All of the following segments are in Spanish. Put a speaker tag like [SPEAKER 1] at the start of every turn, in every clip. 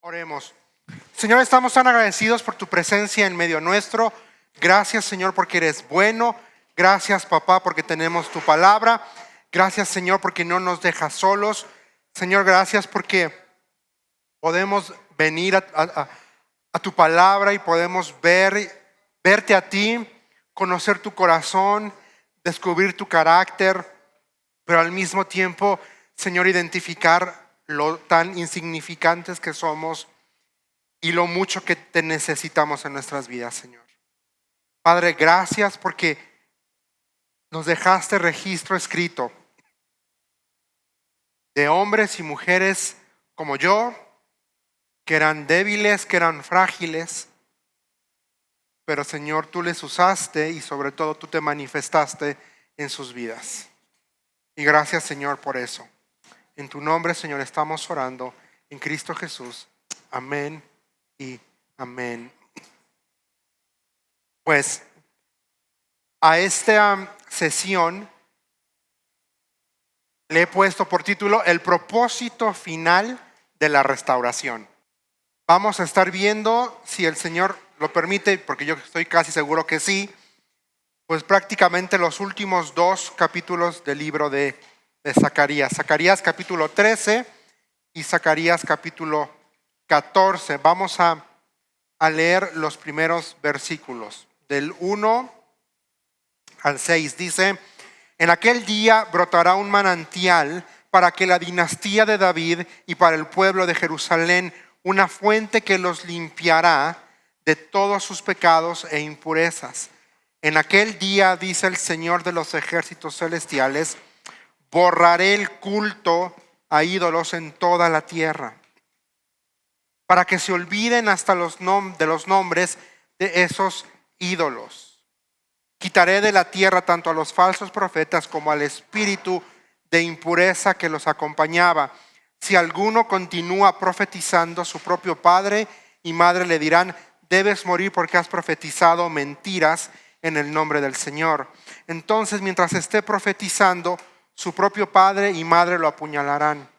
[SPEAKER 1] Oremos. Señor, estamos tan agradecidos por tu presencia en medio nuestro. Gracias, Señor, porque eres bueno. Gracias, papá, porque tenemos tu palabra. Gracias, Señor, porque no nos dejas solos. Señor, gracias porque podemos venir a tu palabra y podemos verte a ti, conocer tu corazón, descubrir tu carácter, pero al mismo tiempo, Señor, identificar lo tan insignificantes que somos y lo mucho que te necesitamos en nuestras vidas, Señor. Padre, gracias porque nos dejaste registro escrito de hombres y mujeres como yo, que eran débiles, que eran frágiles, pero Señor, tú les usaste y sobre todo tú te manifestaste en sus vidas. Y gracias, Señor, por eso. En tu nombre, Señor, estamos orando en Cristo Jesús. Amén y amén. Pues a esta sesión le he puesto por título El propósito final de la restauración. Vamos a estar viendo, si el Señor lo permite, porque yo estoy casi seguro que sí, pues prácticamente los últimos 2 capítulos del libro de Zacarías. Zacarías capítulo 13 y Zacarías capítulo 14. Vamos a leer los primeros versículos. Del 1 al 6 dice: En aquel día brotará un manantial para que la dinastía de David y para el pueblo de Jerusalén, una fuente que los limpiará de todos sus pecados e impurezas. En aquel día, dice el Señor de los ejércitos celestiales, borraré el culto a ídolos en toda la tierra, para que se olviden hasta de los nombres de esos ídolos. Quitaré de la tierra tanto a los falsos profetas como al espíritu de impureza que los acompañaba. Si alguno continúa profetizando, su propio padre y madre le dirán: debes morir porque has profetizado mentiras en el nombre del Señor. Entonces, mientras esté profetizando, su propio padre y madre lo apuñalarán.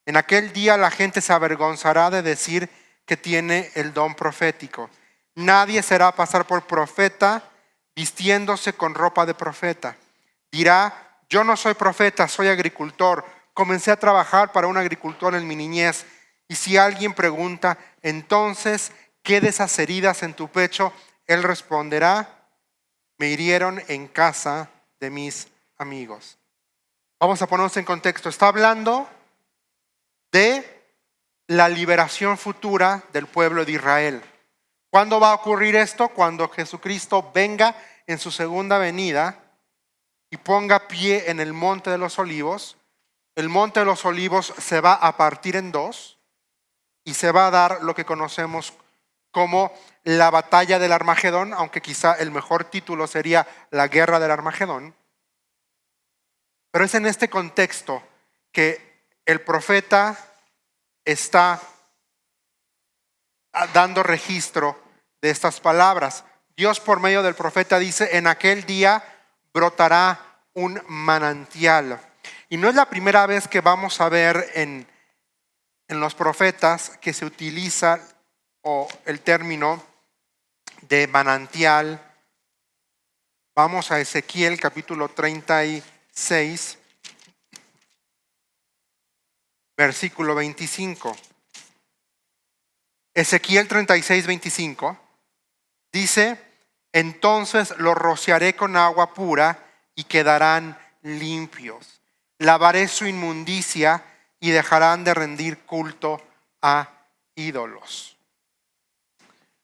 [SPEAKER 1] En aquel día la gente se avergonzará de decir que tiene el don profético. Nadie será pasar por profeta vistiéndose con ropa de profeta. Dirá: yo no soy profeta, soy agricultor. Comencé a trabajar para un agricultor en mi niñez. Y si alguien pregunta: entonces, ¿qué de esas heridas en tu pecho? Él responderá: me hirieron en casa de mis amigos. Vamos a ponernos en contexto. Está hablando de la liberación futura del pueblo de Israel. ¿Cuándo va a ocurrir esto? Cuando Jesucristo venga en su segunda venida y ponga pie en el Monte de los Olivos. El Monte de los Olivos se va a partir en 2 y se va a dar lo que conocemos como la batalla del Armagedón, aunque quizá el mejor título sería la guerra del Armagedón. Pero es en este contexto que el profeta está dando registro de estas palabras. Dios, por medio del profeta, dice: en aquel día brotará un manantial. Y no es la primera vez que vamos a ver en los profetas que se utiliza el término de manantial. Vamos a Ezequiel capítulo 36, versículo 25. Ezequiel 36, 25 dice: entonces los rociaré con agua pura y quedarán limpios. Lavaré su inmundicia y dejarán de rendir culto a ídolos.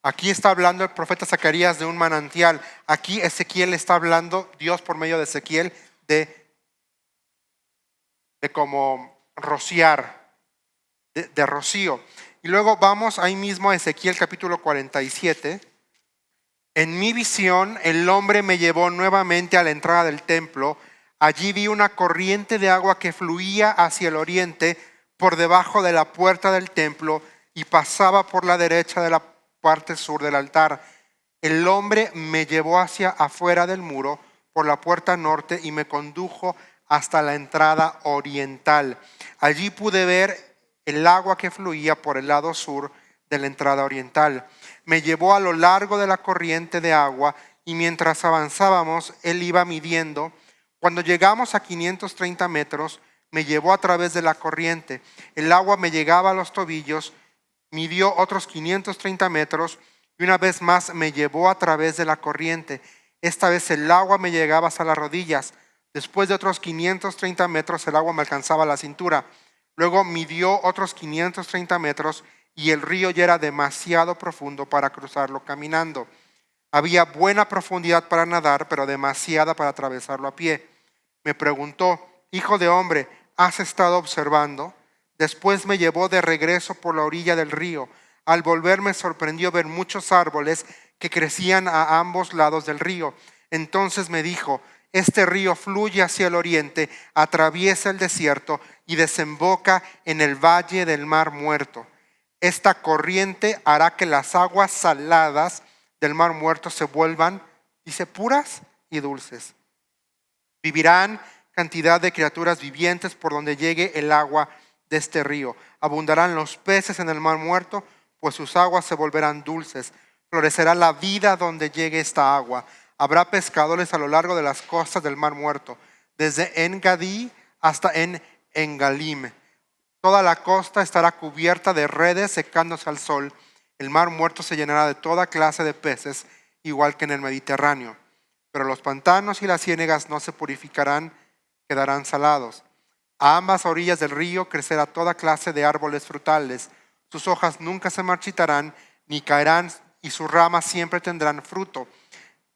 [SPEAKER 1] Aquí está hablando el profeta Zacarías de un manantial. Aquí Ezequiel está hablando, Dios por medio de Ezequiel, de como rociar, de rocío. Y luego vamos ahí mismo a Ezequiel capítulo 47. En mi visión el hombre me llevó nuevamente a la entrada del templo. Allí vi una corriente de agua que fluía hacia el oriente por debajo de la puerta del templo y pasaba por la derecha de la parte sur del altar. El hombre me llevó hacia afuera del muro por la puerta norte y me condujo hasta la entrada oriental. Allí pude ver el agua que fluía por el lado sur de la entrada oriental. Me llevó a lo largo de la corriente de agua y mientras avanzábamos, él iba midiendo. Cuando llegamos a 530 metros, me llevó a través de la corriente. El agua me llegaba a los tobillos, midió otros 530 metros y una vez más me llevó a través de la corriente. Esta vez el agua me llegaba hasta las rodillas. Después de otros 530 metros, el agua me alcanzaba la cintura. Luego midió otros 530 metros y el río ya era demasiado profundo para cruzarlo caminando. Había buena profundidad para nadar, pero demasiada para atravesarlo a pie. Me preguntó: hijo de hombre, ¿has estado observando? Después me llevó de regreso por la orilla del río. Al volver me sorprendió ver muchos árboles que crecían a ambos lados del río. Entonces me dijo: este río fluye hacia el oriente, atraviesa el desierto y desemboca en el valle del Mar Muerto. Esta corriente hará que las aguas saladas del Mar Muerto se vuelvan, dice, puras y dulces. Vivirán cantidad de criaturas vivientes por donde llegue el agua de este río. Abundarán los peces en el Mar Muerto, pues sus aguas se volverán dulces. Florecerá la vida donde llegue esta agua. Habrá pescadores a lo largo de las costas del Mar Muerto, desde En-Gadi hasta En-Engalim. Toda la costa estará cubierta de redes secándose al sol. El Mar Muerto se llenará de toda clase de peces, igual que en el Mediterráneo. Pero los pantanos y las ciénegas no se purificarán, quedarán salados. A ambas orillas del río crecerá toda clase de árboles frutales. Sus hojas nunca se marchitarán ni caerán y sus ramas siempre tendrán fruto.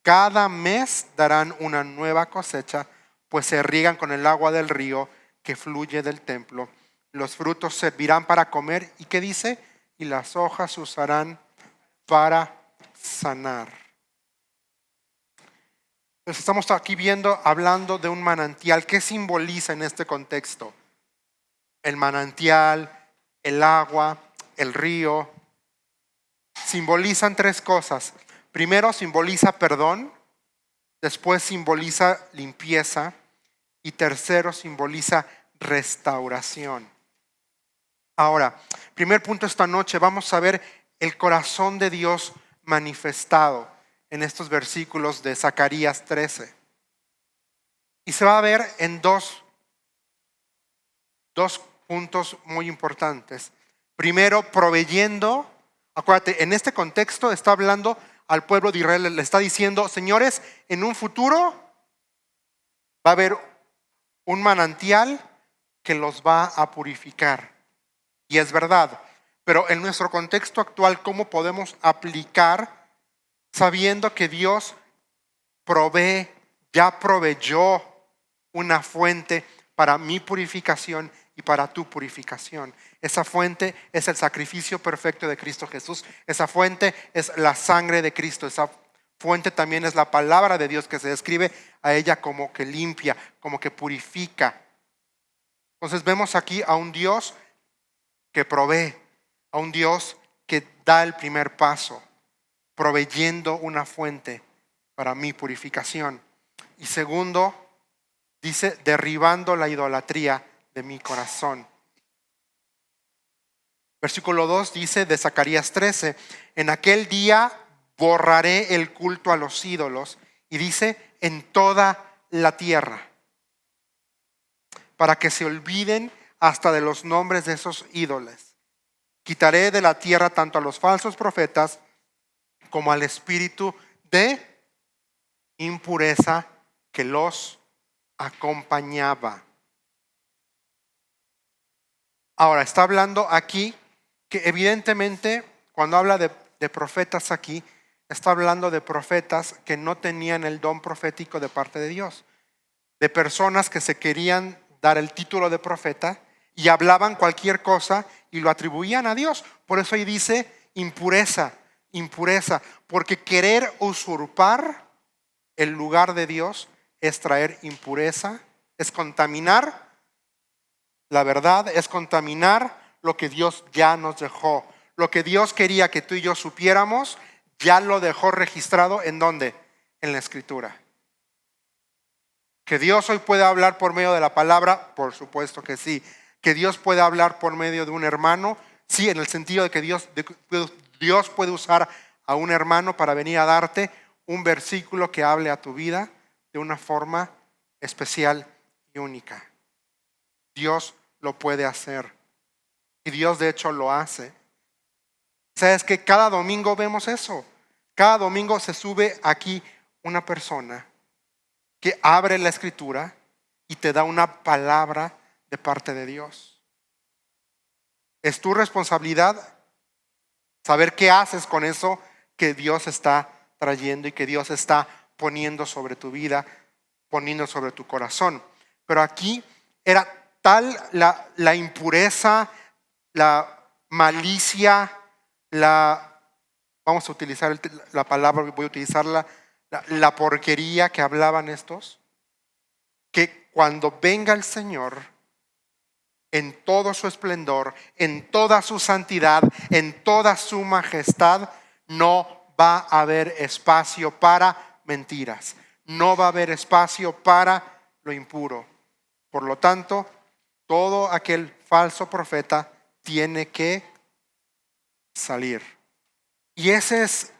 [SPEAKER 1] Cada mes darán una nueva cosecha, pues se riegan con el agua del río que fluye del templo. Los frutos servirán para comer. ¿Y qué dice? Y las hojas se usarán para sanar. Entonces estamos aquí hablando de un manantial. ¿Qué simboliza en este contexto? El manantial, el agua, el río. Simbolizan tres cosas. Primero simboliza perdón, después simboliza limpieza y tercero simboliza restauración. Ahora, primer punto esta noche, vamos a ver el corazón de Dios manifestado en estos versículos de Zacarías 13. Y se va a ver en dos puntos muy importantes. Primero, proveyendo. Acuérdate, en este contexto está hablando al pueblo de Israel, le está diciendo: señores, en un futuro va a haber un manantial que los va a purificar. Y es verdad, pero en nuestro contexto actual, ¿cómo podemos aplicar sabiendo que Dios provee, ya proveyó una fuente para mi purificación y para tu purificación? Esa fuente es el sacrificio perfecto de Cristo Jesús. Esa fuente es la sangre de Cristo. Esa fuente también es la palabra de Dios, que se describe a ella como que limpia, como que purifica. Entonces vemos aquí a un Dios que provee, a un Dios que da el primer paso, proveyendo una fuente para mi purificación. Y segundo, dice, derribando la idolatría de mi corazón. Versículo 2 dice de Zacarías 13: en aquel día borraré el culto a los ídolos, y dice, en toda la tierra, para que se olviden hasta de los nombres de esos ídolos. Quitaré de la tierra tanto a los falsos profetas como al espíritu de impureza que los acompañaba. Ahora, está hablando aquí que evidentemente cuando habla de profetas aquí, está hablando de profetas que no tenían el don profético de parte de Dios, de personas que se querían dar el título de profeta y hablaban cualquier cosa y lo atribuían a Dios. Por eso ahí dice impureza, impureza, porque querer usurpar el lugar de Dios es traer impureza, es contaminar la verdad, es contaminar lo que Dios ya nos dejó. Lo que Dios quería que tú y yo supiéramos, ya lo dejó registrado. ¿En dónde? En la Escritura. Que Dios hoy puede hablar por medio de la palabra, por supuesto que sí. Que Dios puede hablar por medio de un hermano, sí, en el sentido de que Dios puede usar a un hermano para venir a darte un versículo que hable a tu vida de una forma especial y única. Dios lo puede hacer. Y Dios de hecho lo hace. ¿Sabes que cada domingo vemos eso? Cada domingo se sube aquí una persona que abre la escritura y te da una palabra de parte de Dios. Es tu responsabilidad saber qué haces con eso que Dios está trayendo y que Dios está poniendo sobre tu vida, poniendo sobre tu corazón. Pero aquí era tal la impureza, la malicia, vamos a utilizar la palabra, voy a utilizar la porquería que hablaban estos, que cuando venga el Señor en todo su esplendor, en toda su santidad, en toda su majestad, no va a haber espacio para mentiras, no va a haber espacio para lo impuro. Por lo tanto, todo aquel falso profeta tiene que salir. Y esa es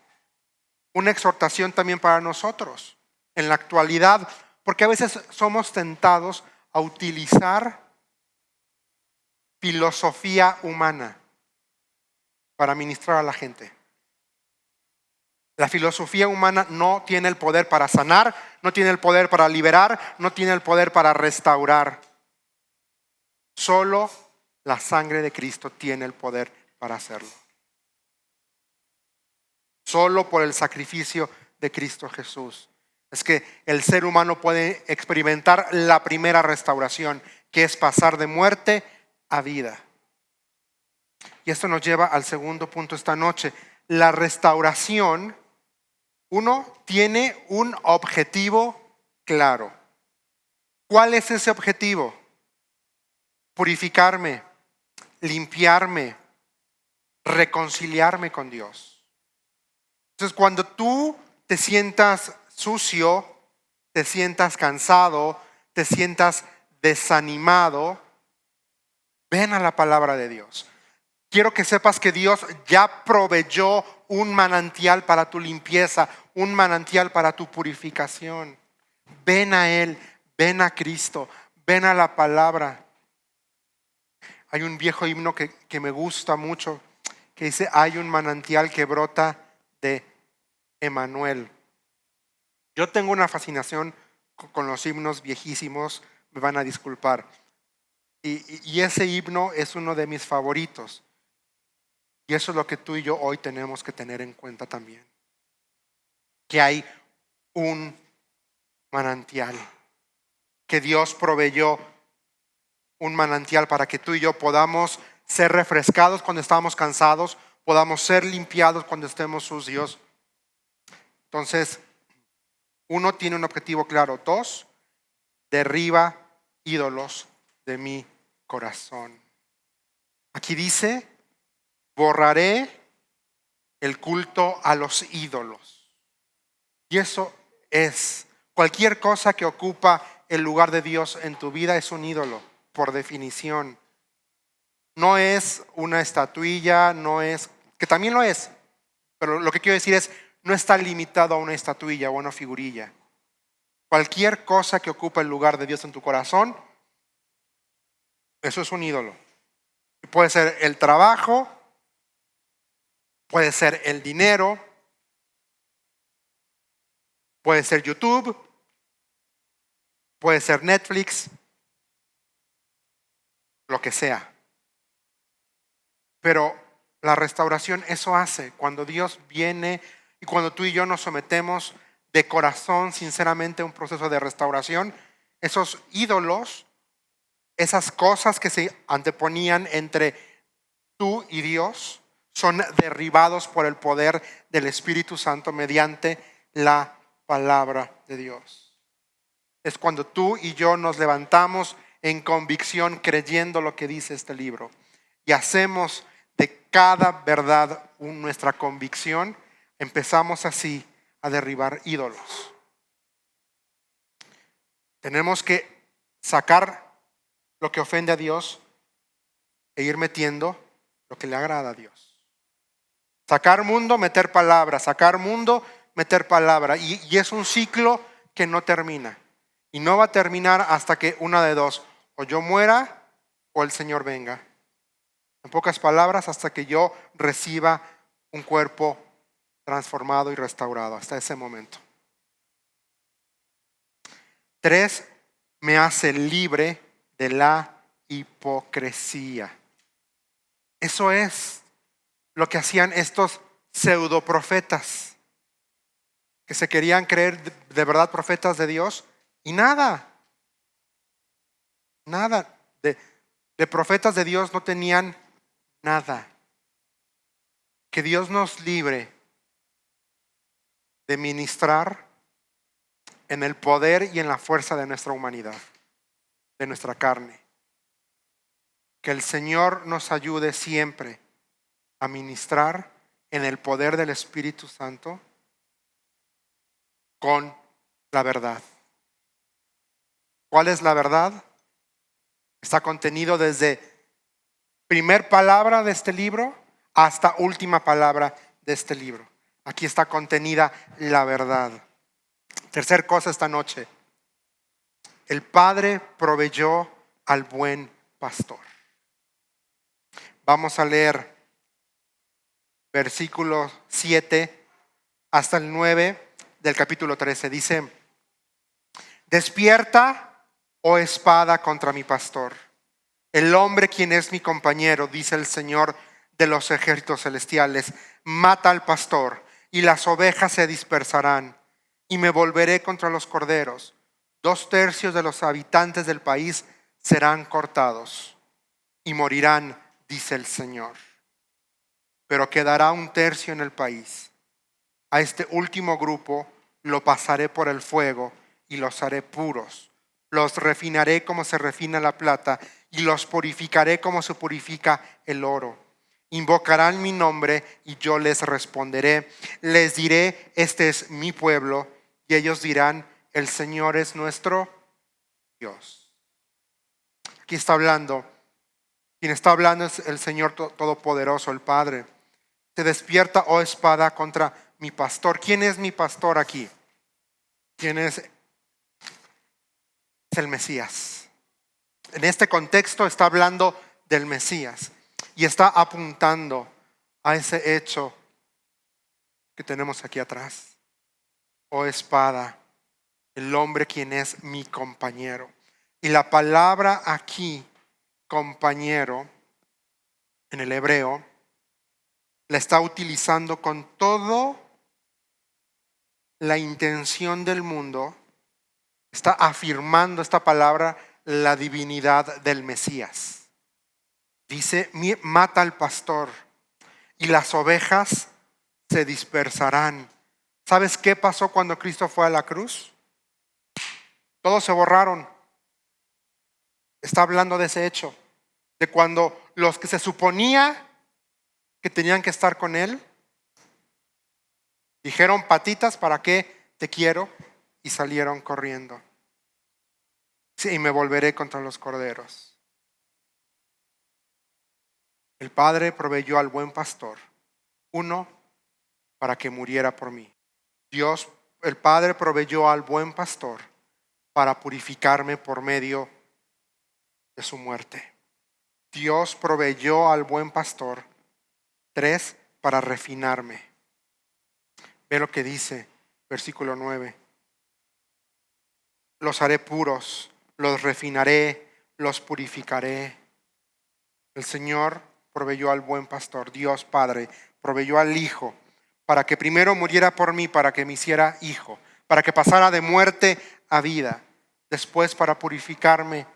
[SPEAKER 1] una exhortación también para nosotros en la actualidad, porque a veces somos tentados a utilizar filosofía humana para ministrar a la gente. La filosofía humana no tiene el poder para sanar, no tiene el poder para liberar, no tiene el poder para restaurar. Solo la sangre de Cristo tiene el poder para hacerlo. Solo por el sacrificio de Cristo Jesús es que el ser humano puede experimentar la primera restauración, que es pasar de muerte a vida. Y esto nos lleva al segundo punto esta noche. La restauración, tiene un objetivo claro. ¿Cuál es ese objetivo? Purificarme, limpiarme, reconciliarme con Dios. Entonces, cuando tú te sientas sucio, te sientas cansado, te sientas desanimado, ven a la palabra de Dios. Quiero que sepas que Dios ya proveyó un manantial para tu limpieza, un manantial para tu purificación. Ven a Él, ven a Cristo, ven a la palabra. Hay un viejo himno que me gusta mucho, que dice: hay un manantial que brota de Emanuel. Yo tengo una fascinación con los himnos viejísimos, me van a disculpar. Y ese himno es uno de mis favoritos. Y eso es lo que tú y yo hoy tenemos que tener en cuenta también. Que hay un manantial. Que Dios proveyó un manantial para que tú y yo podamos ser refrescados cuando estamos cansados, podamos ser limpiados cuando estemos sucios. Entonces, 1, tiene un objetivo claro. 2, derriba ídolos de mi corazón. Aquí dice: borraré el culto a los ídolos. Y eso es, cualquier cosa que ocupa el lugar de Dios en tu vida es un ídolo, por definición. No es una estatuilla, no es, que también lo es, pero lo que quiero decir es, no está limitado a una estatuilla o a una figurilla. Cualquier cosa que ocupa el lugar de Dios en tu corazón, eso es un ídolo. Puede ser el trabajo, puede ser el dinero, puede ser YouTube, puede ser Netflix, lo que sea. Pero la restauración eso hace. Cuando Dios viene y cuando tú y yo nos sometemos de corazón, sinceramente, a un proceso de restauración, esos ídolos, esas cosas que se anteponían entre tú y Dios, son derribados por el poder del Espíritu Santo mediante la palabra de Dios. Es cuando tú y yo nos levantamos en convicción, creyendo lo que dice este libro, y hacemos de cada verdad nuestra convicción, empezamos así a derribar ídolos. Tenemos que sacar lo que ofende a Dios e ir metiendo lo que le agrada a Dios. Sacar mundo, meter palabra, sacar mundo, meter palabra. Y es un ciclo que no termina. Y no va a terminar hasta que una de dos, o yo muera o el Señor venga. En pocas palabras, hasta que yo reciba un cuerpo transformado y restaurado, hasta ese momento. 3, me hace libre de la hipocresía. Eso es lo que hacían estos pseudoprofetas que se querían creer de verdad profetas de Dios y nada de profetas de Dios no tenían nada. Que Dios nos libre de ministrar en el poder y en la fuerza de nuestra humanidad, de nuestra carne. Que el Señor nos ayude siempre a ministrar en el poder del Espíritu Santo con la verdad. ¿Cuál es la verdad? Está contenido desde primer palabra de este libro hasta última palabra de este libro. Aquí está contenida la verdad. Tercer cosa esta noche. El Padre proveyó al buen pastor. Vamos a leer versículos 7 hasta el 9 del capítulo 13. Dice: despierta, oh espada, contra mi pastor, el hombre quien es mi compañero, dice el Señor de los ejércitos celestiales. Mata al pastor y las ovejas se dispersarán, y me volveré contra los corderos. 2/3 de los habitantes del país serán cortados y morirán, dice el Señor. Pero quedará 1/3 en el país. A este último grupo lo pasaré por el fuego y los haré puros. Los refinaré como se refina la plata y los purificaré como se purifica el oro. Invocarán mi nombre y yo les responderé. Les diré: este es mi pueblo. Y ellos dirán: el Señor es nuestro Dios. Aquí está hablando. Quien está hablando es el Señor Todopoderoso, el Padre. Se despierta, oh espada, contra mi pastor. ¿Quién es mi pastor aquí? ¿Quién es? Es el Mesías. En este contexto está hablando del Mesías y está apuntando a ese hecho que tenemos aquí atrás. Oh espada, el hombre quien es mi compañero. Y la palabra aquí, compañero, en el hebreo, la está utilizando con toda la intención del mundo. Está afirmando esta palabra la divinidad del Mesías. Dice: mata al pastor y las ovejas se dispersarán. ¿Sabes qué pasó cuando Cristo fue a la cruz? Todos se borraron. Está hablando de ese hecho, de cuando los que se suponía que tenían que estar con él dijeron: patitas, ¿para qué te quiero? Y salieron corriendo. Sí, y me volveré contra los corderos. El Padre proveyó al buen pastor, uno para que muriera por mí. Dios, el Padre proveyó al buen pastor para purificarme por medio de su muerte. Dios proveyó al buen pastor, 3, para refinarme. Ve lo que dice, versículo 9. Los haré puros, los refinaré, los purificaré. El Señor proveyó al buen pastor, Dios Padre proveyó al Hijo para que primero muriera por mí, para que me hiciera hijo, para que pasara de muerte a vida, después para purificarme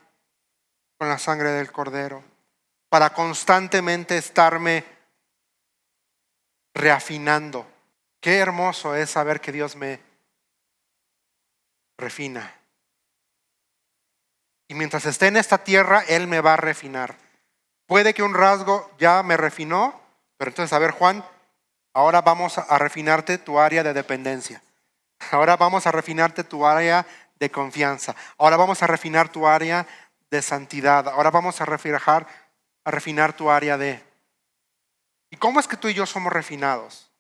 [SPEAKER 1] con la sangre del Cordero, para constantemente estarme reafinando. Qué hermoso es saber que Dios me refina. Y mientras esté en esta tierra, Él me va a refinar. Puede que un rasgo ya me refinó, pero entonces, a ver, Juan, ahora vamos a refinarte tu área de dependencia. Ahora vamos a refinarte tu área de confianza. Ahora vamos a refinar tu área de santidad. Ahora vamos a refinar a refinar tu área de. ¿Y cómo es que tú y yo somos refinados?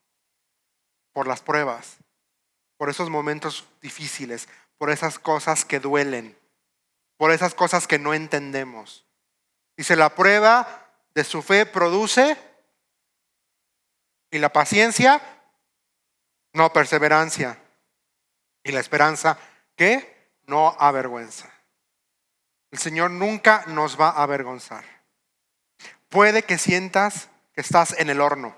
[SPEAKER 1] Por las pruebas, por esos momentos difíciles, por esas cosas que duelen, por esas cosas que no entendemos. Dice, la prueba de su fe produce, y la paciencia, no, perseverancia. Y la esperanza, ¿qué? No avergüenza. El Señor nunca nos va a avergonzar. Puede que sientas que estás en el horno,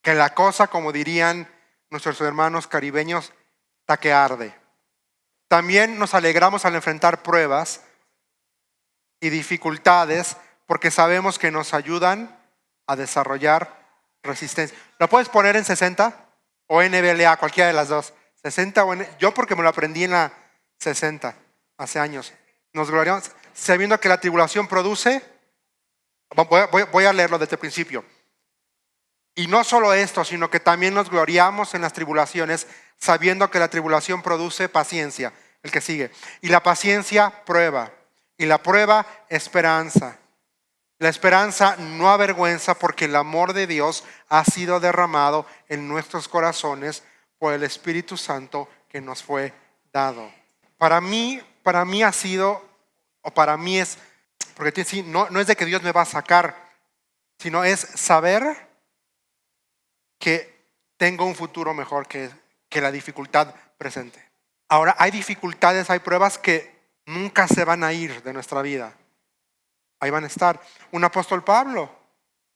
[SPEAKER 1] que la cosa, como dirían nuestros hermanos caribeños, está que arde. También nos alegramos al enfrentar pruebas y dificultades porque sabemos que nos ayudan a desarrollar resistencia. ¿Lo puedes poner en 60 o NBLA, cualquiera de las dos? 60 o yo porque me lo aprendí en la 60 hace años. Nos gloriamos sabiendo que la tribulación produce. Voy a leerlo desde el principio. Y no solo esto, sino que también nos gloriamos en las tribulaciones, sabiendo que la tribulación produce paciencia. El que sigue. Y la paciencia, prueba. Y la prueba, esperanza. La esperanza no avergüenza porque el amor de Dios ha sido derramado en nuestros corazones por el Espíritu Santo que nos fue dado. Para mí ha sido, o para mí es, porque no es de que Dios me va a sacar, sino es saber que tengo un futuro mejor que la dificultad presente. Ahora, hay dificultades, hay pruebas que nunca se van a ir de nuestra vida. Ahí van a estar. Un apóstol Pablo,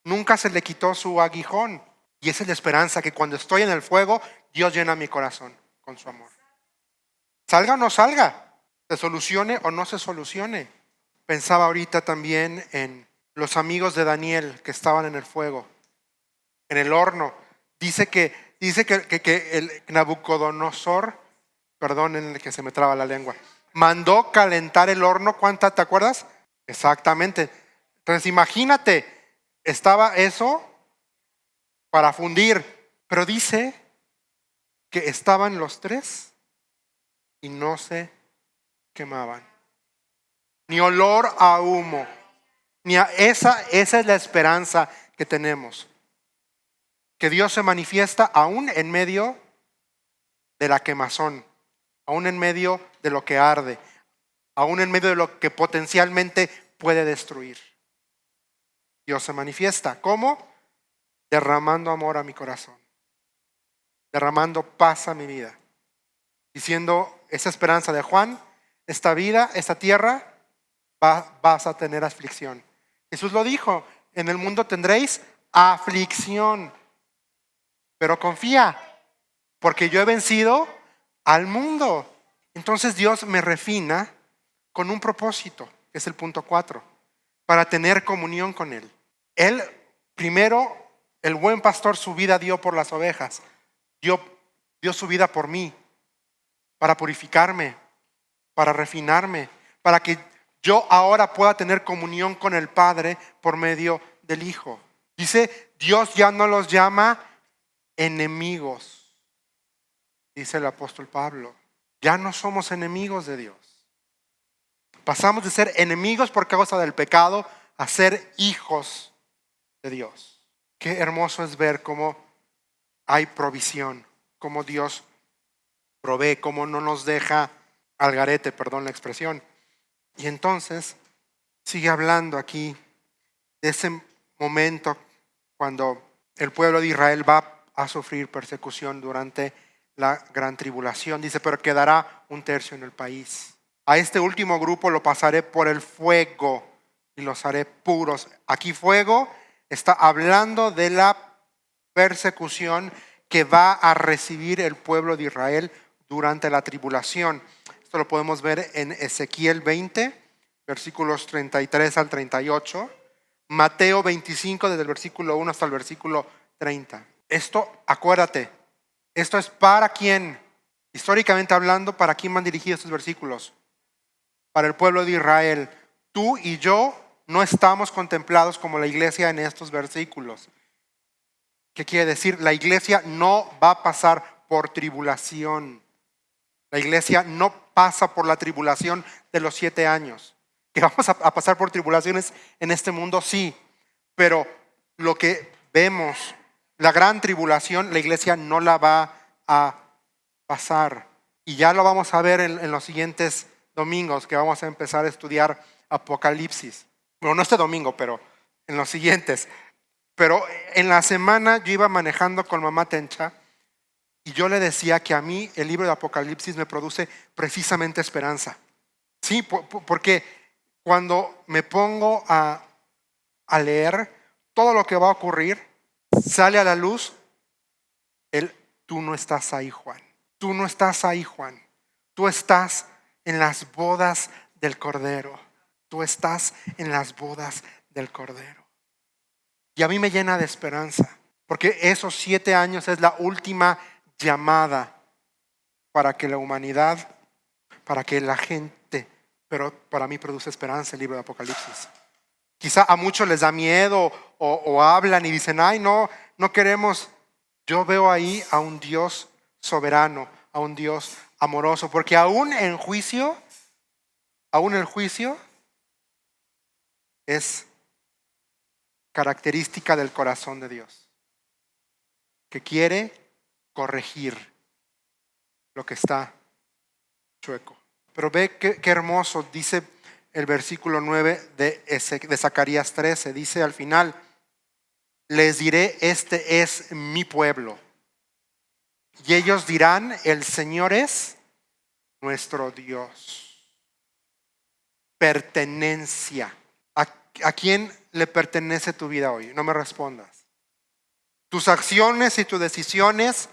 [SPEAKER 1] nunca se le quitó su aguijón. Y esa es la esperanza, que cuando estoy en el fuego, Dios llena mi corazón con su amor. Salga o no salga, se solucione o no se solucione. Pensaba ahorita también en los amigos de Daniel que estaban en el fuego, en el horno. Dice que el Nabucodonosor, perdonen que se me traba la lengua, mandó calentar el horno. ¿Cuánta te acuerdas? Exactamente. Entonces imagínate, estaba eso para fundir, pero dice que estaban los tres y no se quemaban. Ni olor a humo. Esa es la esperanza que tenemos. Que Dios se manifiesta aún en medio de la quemazón, aún en medio de lo que arde, aún en medio de lo que potencialmente puede destruir. Dios se manifiesta. ¿Cómo? Derramando amor a mi corazón, derramando paz a mi vida, diciendo esa esperanza de Juan, esta vida, esta tierra, vas a tener aflicción. Jesús lo dijo, en el mundo tendréis aflicción, pero confía, porque yo he vencido al mundo. Entonces Dios me refina con un propósito, que es el punto 4, para tener comunión con Él. Él, primero, el buen pastor su vida dio por las ovejas, dio su vida por mí, para purificarme, para refinarme, para que yo ahora pueda tener comunión con el Padre por medio del Hijo. Dice, Dios ya no los llama enemigos, dice el apóstol Pablo. Ya no somos enemigos de Dios. Pasamos de ser enemigos por causa del pecado a ser hijos de Dios. Qué hermoso es ver cómo hay provisión, cómo Dios provee, cómo no nos deja al garete, perdón la expresión. Y entonces sigue hablando aquí de ese momento cuando el pueblo de Israel va a sufrir persecución durante la gran tribulación. Dice, pero quedará un tercio en el país. A este último grupo lo pasaré por el fuego y los haré puros. Aquí fuego está hablando de la persecución que va a recibir el pueblo de Israel durante la tribulación. Esto lo podemos ver en Ezequiel 20, versículos 33 al 38. Mateo 25, desde el versículo 1 hasta el versículo 30. Esto, acuérdate, esto es para quién, históricamente hablando, para quién van dirigidos estos versículos. Para el pueblo de Israel. Tú y yo no estamos contemplados como la iglesia en estos versículos. ¿Qué quiere decir? La iglesia no va a pasar por tribulación. La iglesia no pasa por la tribulación de los 7 años. ¿Que vamos a pasar por tribulaciones en este mundo? Sí, pero lo que vemos, la gran tribulación, la iglesia no la va a pasar. Y ya lo vamos a ver en los siguientes domingos, que vamos a empezar a estudiar Apocalipsis. Bueno, no este domingo, pero en los siguientes. Pero en la semana yo iba manejando con mamá Tencha y yo le decía que a mí el libro de Apocalipsis me produce precisamente esperanza. Sí, porque cuando me pongo a leer todo lo que va a ocurrir, sale a la luz el tú no estás ahí, Juan. Tú no estás ahí, Juan. Tú estás en las bodas del Cordero. Tú estás en las bodas del Cordero. Y a mí me llena de esperanza, porque esos 7 años es la última llamada para que la humanidad, para que la gente, pero para mí produce esperanza el libro de Apocalipsis. Quizá a muchos les da miedo o hablan y dicen, ay, no queremos. Yo veo ahí a un Dios soberano, a un Dios amoroso, porque aún el juicio es característica del corazón de Dios, que quiere corregir lo que está chueco. Pero ve qué hermoso, dice el versículo 9 de Zacarías 13, dice al final, les diré, este es mi pueblo. Y ellos dirán, el Señor es nuestro Dios. Pertenencia. ¿A quién le pertenece tu vida hoy? No me respondas. Tus acciones y tus decisiones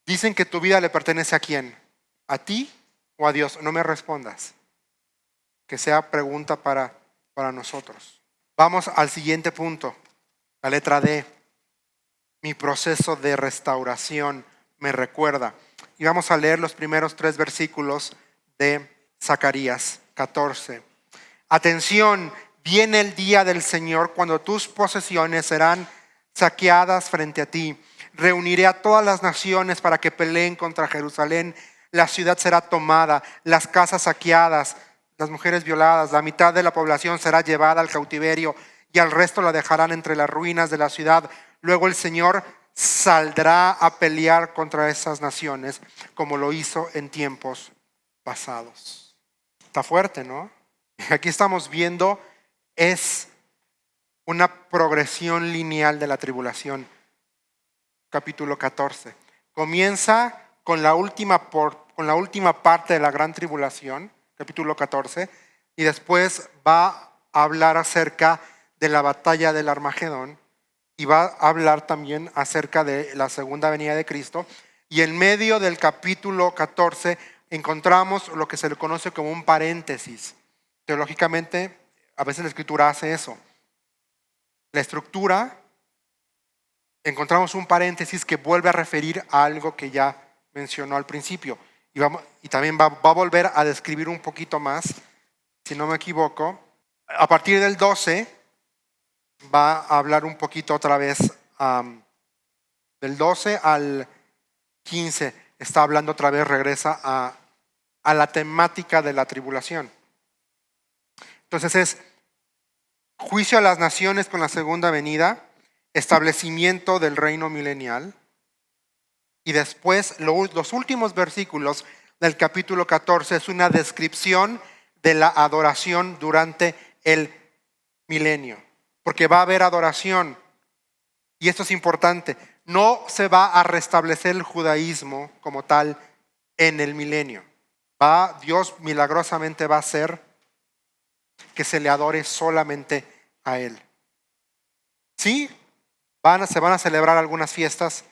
[SPEAKER 1] dicen que tu vida le pertenece a quién. ¿A ti o a Dios? No me respondas. Que sea pregunta para nosotros. Vamos al siguiente punto. La letra D. Mi proceso de restauración me recuerda. Y vamos a leer los primeros 3 versículos de Zacarías 14. Atención, viene el día del Señor cuando tus posesiones serán saqueadas frente a ti. Reuniré a todas las naciones para que peleen contra Jerusalén. La ciudad será tomada, las casas saqueadas, las mujeres violadas. La mitad de la población será llevada al cautiverio y al resto la dejarán entre las ruinas de la ciudad. Luego el Señor saldrá a pelear contra esas naciones como lo hizo en tiempos pasados. Está fuerte, ¿no? Aquí estamos viendo es una progresión lineal de la tribulación. Capítulo 14. Comienza con la última parte de la gran tribulación, capítulo 14, y después va a hablar acerca de la batalla del Armagedón y va a hablar también acerca de la segunda venida de Cristo. Y en medio del capítulo 14 encontramos lo que se le conoce como un paréntesis. Teológicamente, a veces la Escritura hace eso. La estructura, encontramos un paréntesis que vuelve a referir a algo que ya mencionó al principio. Y también va a volver a describir un poquito más, si no me equivoco. A partir del 12 va a hablar un poquito otra vez, del 12 al 15 está hablando otra vez, regresa a la temática de la tribulación. Entonces es juicio a las naciones con la segunda venida, establecimiento del reino milenial, y después los últimos versículos del capítulo 14 es una descripción de la adoración durante el milenio, porque va a haber adoración, y esto es importante, no se va a restablecer el judaísmo como tal en el milenio. Dios milagrosamente va a hacer que se le adore solamente a Él. Sí, se van a celebrar algunas fiestas,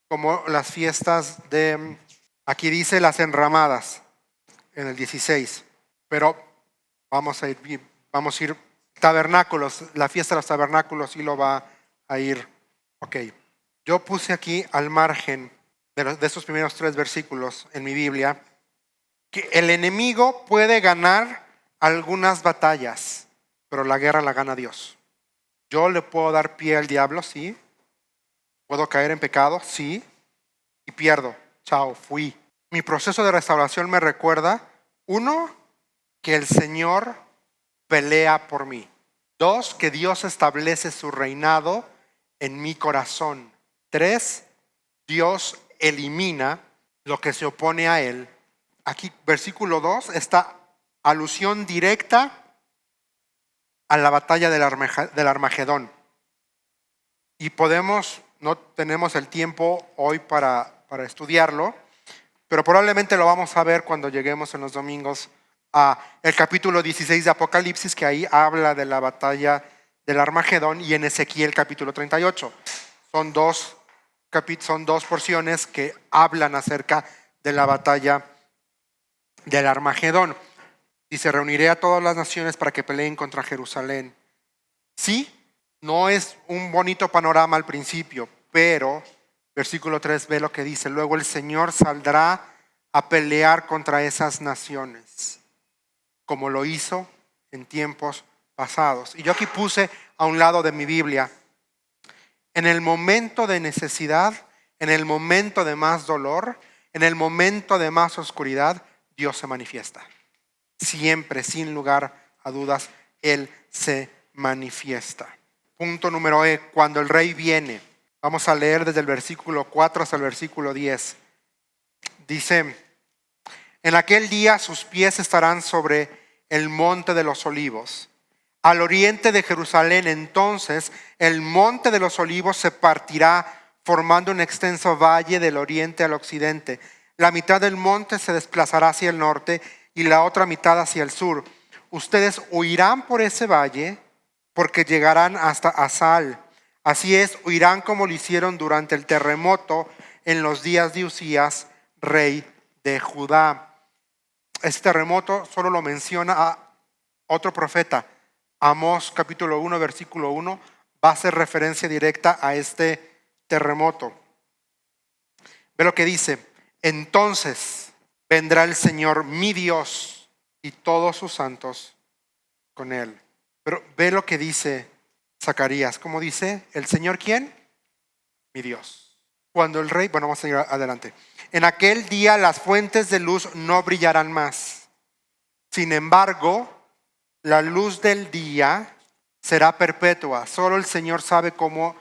[SPEAKER 1] como las fiestas de, aquí dice las enramadas, en el 16, pero vamos a ir tabernáculos, la fiesta de los tabernáculos sí lo va a ir. Ok, yo puse aquí al margen de estos primeros 3 versículos en mi Biblia, que el enemigo puede ganar algunas batallas, pero la guerra la gana Dios. Yo le puedo dar pie al diablo, sí. Puedo caer en pecado, sí. Y pierdo. Chao, fui. Mi proceso de restauración me recuerda, uno, que el Señor pelea por mí. 2, que Dios establece su reinado en mi corazón. 3, Dios elimina lo que se opone a Él. Aquí, versículo 2, esta alusión directa a la batalla del Armagedón. Y no tenemos el tiempo hoy para estudiarlo, pero probablemente lo vamos a ver cuando lleguemos en los domingos a el capítulo 16 de Apocalipsis, que ahí habla de la batalla del Armagedón, y en Ezequiel capítulo 38. Son dos porciones que hablan acerca de la batalla del Armagedón. Dice, reuniré a todas las naciones para que peleen contra Jerusalén. Sí, no es un bonito panorama al principio, pero versículo 3 ve lo que dice. Luego el Señor saldrá a pelear contra esas naciones, como lo hizo en tiempos pasados. Y yo aquí puse a un lado de mi Biblia, en el momento de necesidad, en el momento de más dolor, en el momento de más oscuridad, Dios se manifiesta. Siempre, sin lugar a dudas, Él se manifiesta. Punto número E, cuando el rey viene. Vamos a leer desde el versículo 4 hasta el versículo 10. Dice, en aquel día sus pies estarán sobre el monte de los olivos. Al oriente de Jerusalén, entonces, el monte de los olivos se partirá formando un extenso valle del oriente al occidente. La mitad del monte se desplazará hacia el norte y la otra mitad hacia el sur. Ustedes huirán por ese valle porque llegarán hasta Asal. Así es, huirán como lo hicieron durante el terremoto en los días de Usías, rey de Judá. Este terremoto solo lo menciona a otro profeta. Amós capítulo 1, versículo 1, va a hacer referencia directa a este terremoto. Ve lo que dice. Entonces vendrá el Señor mi Dios y todos sus santos con él. Pero ve lo que dice Zacarías. ¿Cómo dice? ¿El Señor quién? Mi Dios. Cuando el rey, bueno, vamos a ir adelante. En aquel día las fuentes de luz no brillarán más. Sin embargo, la luz del día será perpetua. Solo el Señor sabe cómo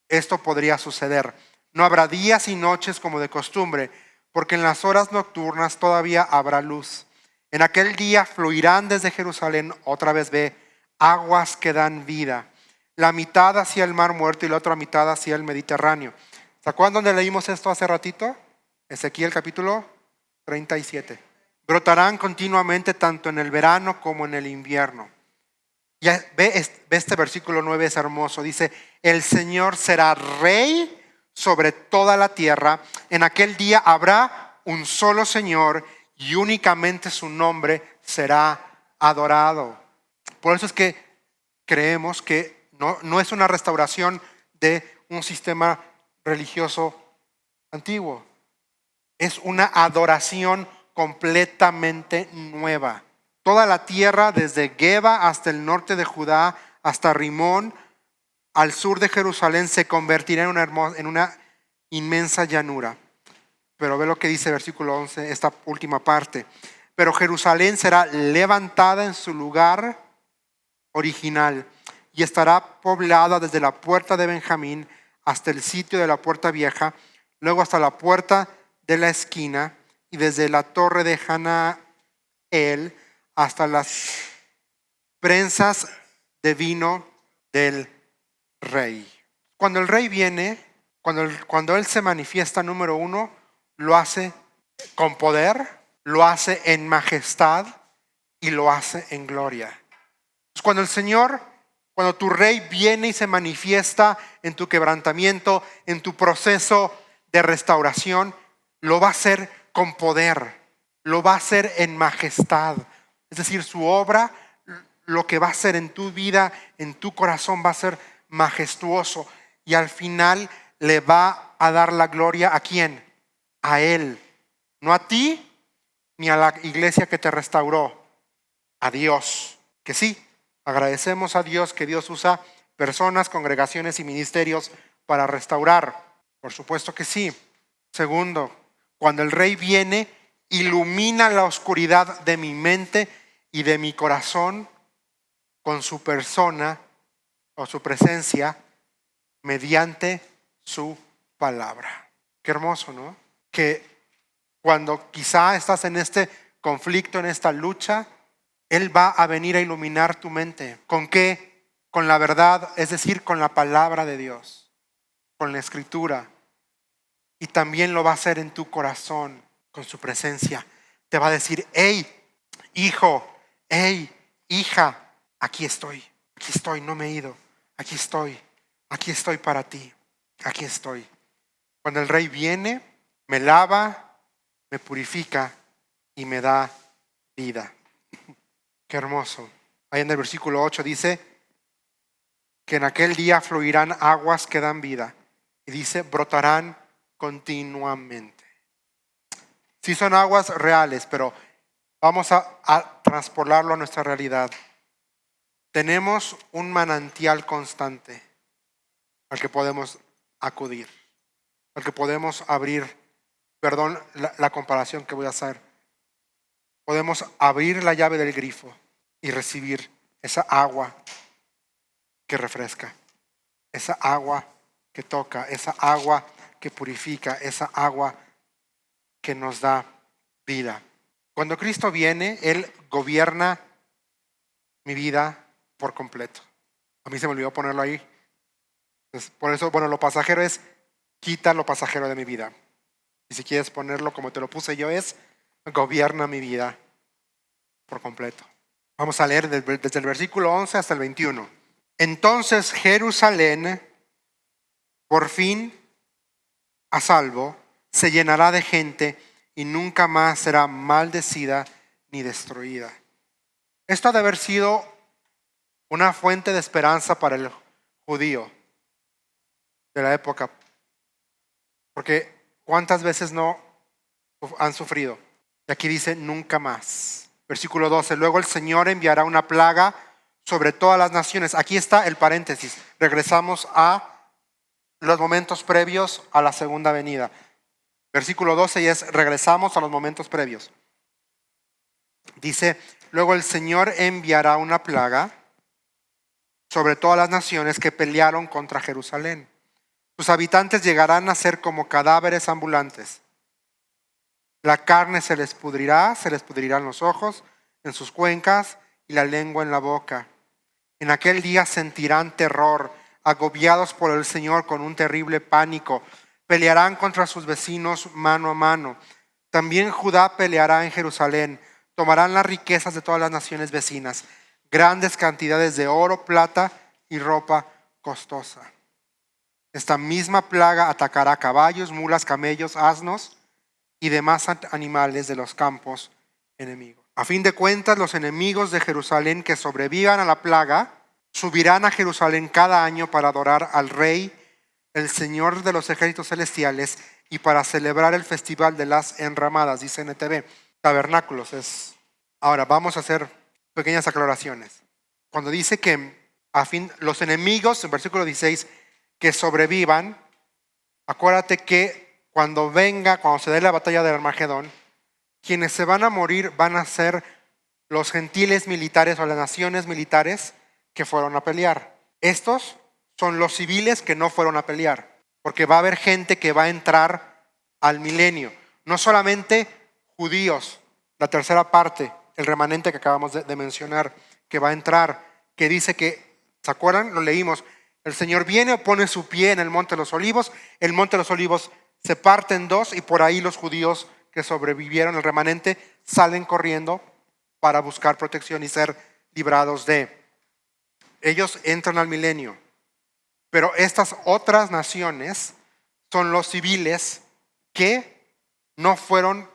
[SPEAKER 1] esto podría suceder. No habrá días y noches como de costumbre, porque en las horas nocturnas todavía habrá luz. En aquel día fluirán desde Jerusalén, otra vez ve, aguas que dan vida. La mitad hacia el mar muerto y la otra mitad hacia el Mediterráneo. ¿Se acuerdan dónde leímos esto hace ratito? Ezequiel capítulo 37. Brotarán continuamente tanto en el verano como en el invierno. Ya ve este versículo 9, es hermoso. Dice, el Señor será rey sobre toda la tierra. En aquel día habrá un solo Señor y únicamente su nombre será adorado. Por eso es que creemos que no es una restauración de un sistema religioso antiguo. Es una adoración completamente nueva. Toda la tierra, desde Geba hasta el norte de Judá, hasta Rimón, al sur de Jerusalén, se convertirá en una inmensa llanura. Pero ve lo que dice versículo 11, esta última parte. Pero Jerusalén será levantada en su lugar original y estará poblada desde la puerta de Benjamín hasta el sitio de la puerta vieja, luego hasta la puerta de la esquina y desde la torre de Hanael hasta las prensas de vino del rey. Cuando el rey viene, cuando él se manifiesta, número uno, lo hace con poder, lo hace en majestad y lo hace en gloria. Cuando tu rey viene y se manifiesta en tu quebrantamiento, en tu proceso de restauración, lo va a hacer con poder, lo va a hacer en majestad. Es decir, su obra, lo que va a hacer en tu vida, en tu corazón, va a ser majestuoso. Y al final le va a dar la gloria ¿a quién? A Él. No a ti ni a la iglesia que te restauró. A Dios. Que sí, agradecemos a Dios que Dios usa personas, congregaciones y ministerios para restaurar. Por supuesto que sí. Segundo, cuando el rey viene, ilumina la oscuridad de mi mente y de mi corazón con su persona o su presencia mediante su palabra. Qué hermoso, ¿no? Que cuando quizá estás en este conflicto, en esta lucha, Él va a venir a iluminar tu mente. ¿Con qué? Con la verdad, es decir, con la palabra de Dios, con la escritura. Y también lo va a hacer en tu corazón, con su presencia. Te va a decir, hey, hijo, hey, hija, aquí estoy, no me he ido, aquí estoy para ti, aquí estoy. Cuando el Rey viene, me lava, me purifica y me da vida. Qué hermoso. Ahí en el versículo 8 dice que en aquel día fluirán aguas que dan vida. Y dice, brotarán continuamente. Sí son aguas reales, pero vamos a transpolarlo a nuestra realidad. Tenemos un manantial constante al que podemos acudir, al que podemos abrir, perdón la comparación que voy a hacer. Podemos abrir la llave del grifo y recibir esa agua que refresca, esa agua que toca, esa agua que purifica, esa agua que nos da vida. Cuando Cristo viene, Él gobierna mi vida por completo. A mí se me olvidó ponerlo ahí. Entonces, por eso, lo pasajero es, quita lo pasajero de mi vida. Y si quieres ponerlo como te lo puse yo, es, gobierna mi vida por completo. Vamos a leer desde el versículo 11 hasta el 21. Entonces Jerusalén, por fin a salvo, se llenará de gente y nunca más será maldecida ni destruida. Esto ha de haber sido una fuente de esperanza para el judío de la época. Porque ¿cuántas veces no han sufrido? Y aquí dice nunca más. Versículo 12. Luego el Señor enviará una plaga sobre todas las naciones. Aquí está el paréntesis. Regresamos a los momentos previos a la segunda venida. Versículo 12 y regresamos a los momentos previos. Dice, luego el Señor enviará una plaga sobre todas las naciones que pelearon contra Jerusalén. Sus habitantes llegarán a ser como cadáveres ambulantes. La carne se les pudrirán los ojos en sus cuencas y la lengua en la boca. En aquel día sentirán terror, agobiados por el Señor con un terrible pánico. Pelearán contra sus vecinos mano a mano. También Judá peleará en Jerusalén. Tomarán las riquezas de todas las naciones vecinas, grandes cantidades de oro, plata y ropa costosa. Esta misma plaga atacará caballos, mulas, camellos, asnos y demás animales de los campos enemigos. A fin de cuentas, los enemigos de Jerusalén que sobrevivan a la plaga subirán a Jerusalén cada año para adorar al Rey, el Señor de los ejércitos celestiales, y para celebrar el festival de las enramadas, dice NTV. Tabernáculos es. Ahora vamos a hacer pequeñas aclaraciones. Cuando dice que los enemigos, en versículo 16, que sobrevivan, acuérdate que cuando se dé la batalla del Armagedón, quienes se van a morir van a ser los gentiles militares o las naciones militares que fueron a pelear. Estos son los civiles que no fueron a pelear, porque va a haber gente que va a entrar al milenio. No solamente judíos, la tercera parte, el remanente que acabamos de mencionar, que va a entrar, que dice que, ¿se acuerdan? Lo leímos. El Señor viene, pone su pie en el Monte de los Olivos. El Monte de los Olivos se parte en dos y por ahí los judíos que sobrevivieron, el remanente, salen corriendo para buscar protección y ser librados de. Ellos entran al milenio. Pero estas otras naciones son los civiles que no fueron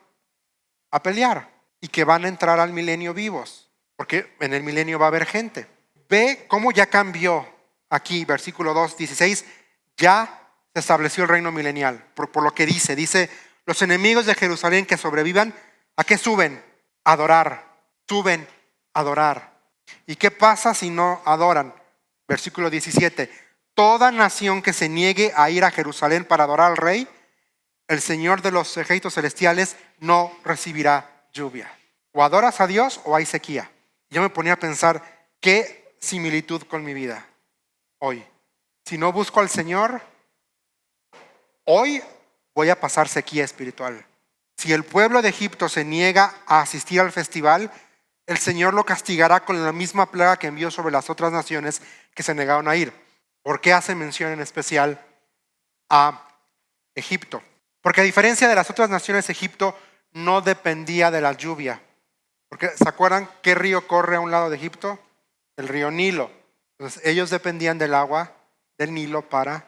[SPEAKER 1] a pelear y que van a entrar al milenio vivos, porque en el milenio va a haber gente. Ve cómo ya cambió aquí, versículo 2, 16, ya se estableció el reino milenial, por lo que dice, los enemigos de Jerusalén que sobrevivan, ¿a qué suben? A adorar, suben a adorar. ¿Y qué pasa si no adoran? Versículo 17, toda nación que se niegue a ir a Jerusalén para adorar al Rey, el Señor de los ejércitos celestiales no recibirá lluvia. O adoras a Dios o hay sequía. Yo me ponía a pensar, ¿qué similitud con mi vida hoy? Si no busco al Señor, hoy voy a pasar sequía espiritual. Si el pueblo de Egipto se niega a asistir al festival, el Señor lo castigará con la misma plaga que envió sobre las otras naciones que se negaron a ir. ¿Por qué hace mención en especial a Egipto? Porque a diferencia de las otras naciones, Egipto no dependía de la lluvia. Porque ¿se acuerdan qué río corre a un lado de Egipto? El río Nilo. Entonces ellos dependían del agua del Nilo para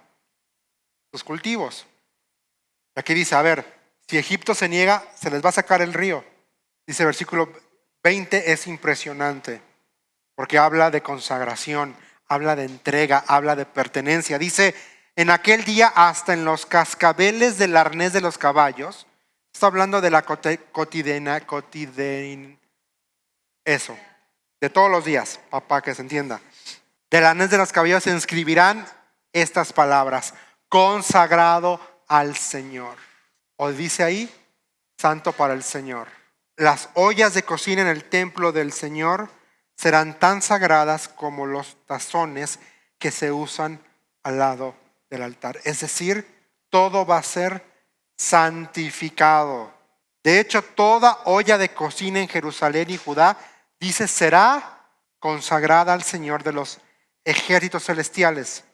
[SPEAKER 1] sus cultivos. Y aquí dice, a ver, si Egipto se niega, se les va a sacar el río. Dice versículo 20, es impresionante, porque habla de consagración, habla de entrega, habla de pertenencia. Dice, en aquel día hasta en los cascabeles del arnés de los caballos, está hablando de la eso, de todos los días, papá, que se entienda. Del arnés de los caballos se inscribirán estas palabras, consagrado al Señor. O dice ahí, santo para el Señor. Las ollas de cocina en el templo del Señor serán tan sagradas como los tazones que se usan al lado del altar. Es decir, todo va a ser santificado. De hecho, toda olla de cocina en Jerusalén y Judá, dice, será consagrada al Señor de los ejércitos celestiales.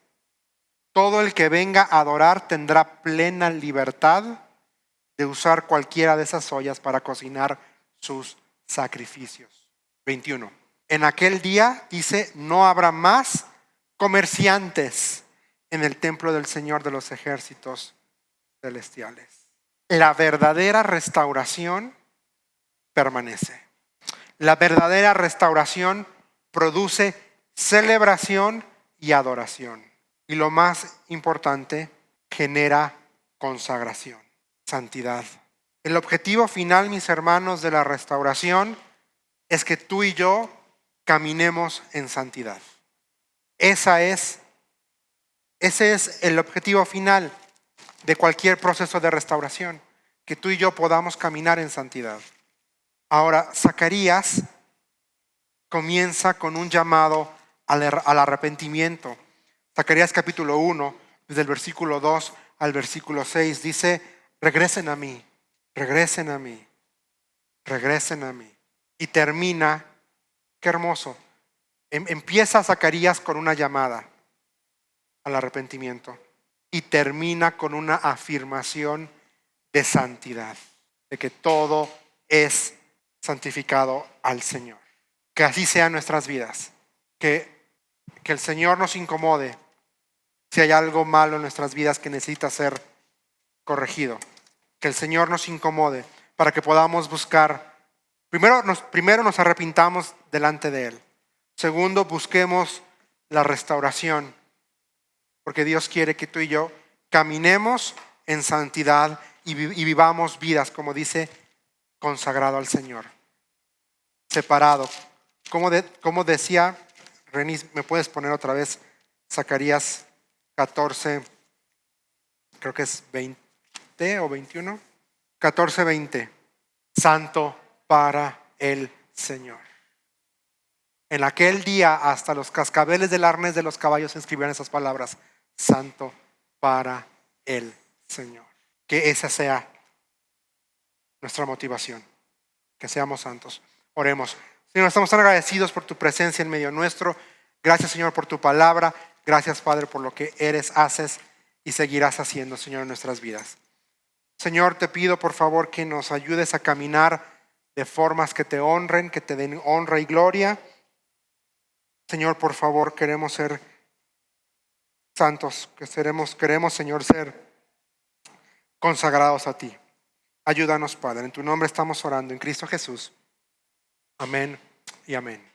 [SPEAKER 1] Todo el que venga a adorar tendrá plena libertad de usar cualquiera de esas ollas para cocinar sus sacrificios. 21. En aquel día, dice, no habrá más comerciantes en el templo del Señor de los ejércitos celestiales. La verdadera restauración permanece. La verdadera restauración produce celebración y adoración. Y lo más importante, genera consagración, santidad. El objetivo final, mis hermanos, de la restauración es que tú y yo caminemos en santidad. Ese es el objetivo final de cualquier proceso de restauración, que tú y yo podamos caminar en santidad. Ahora, Zacarías comienza con un llamado al arrepentimiento. Zacarías capítulo 1, desde el versículo 2 al versículo 6, dice, regresen a mí, regresen a mí, regresen a mí. Y termina, qué hermoso, empieza Zacarías con una llamada al arrepentimiento y termina con una afirmación de santidad, de que todo es santificado al Señor. Que así sean nuestras vidas, que el Señor nos incomode si hay algo malo en nuestras vidas que necesita ser corregido. Que el Señor nos incomode para que podamos buscar, primero nos arrepintamos delante de Él. Segundo, busquemos la restauración, porque Dios quiere que tú y yo caminemos en santidad y vivamos vidas, como dice, consagrado al Señor, separado. Como decía Renis, ¿me puedes poner otra vez Zacarías 14, creo que es 20 o 21? 14, 20. Santo para el Señor. En aquel día hasta los cascabeles del arnés de los caballos escribían esas palabras, santo para el Señor. Que esa sea nuestra motivación, que seamos santos. Oremos. Señor, estamos tan agradecidos por tu presencia en medio nuestro. Gracias, Señor, por tu palabra. Gracias, Padre, por lo que eres, haces y seguirás haciendo, Señor, en nuestras vidas. Señor, te pido por favor que nos ayudes a caminar de formas que te honren, que te den honra y gloria. Señor, por favor, queremos ser santos, queremos, Señor, ser consagrados a ti. Ayúdanos, Padre. En tu nombre estamos orando, en Cristo Jesús. Amén y amén.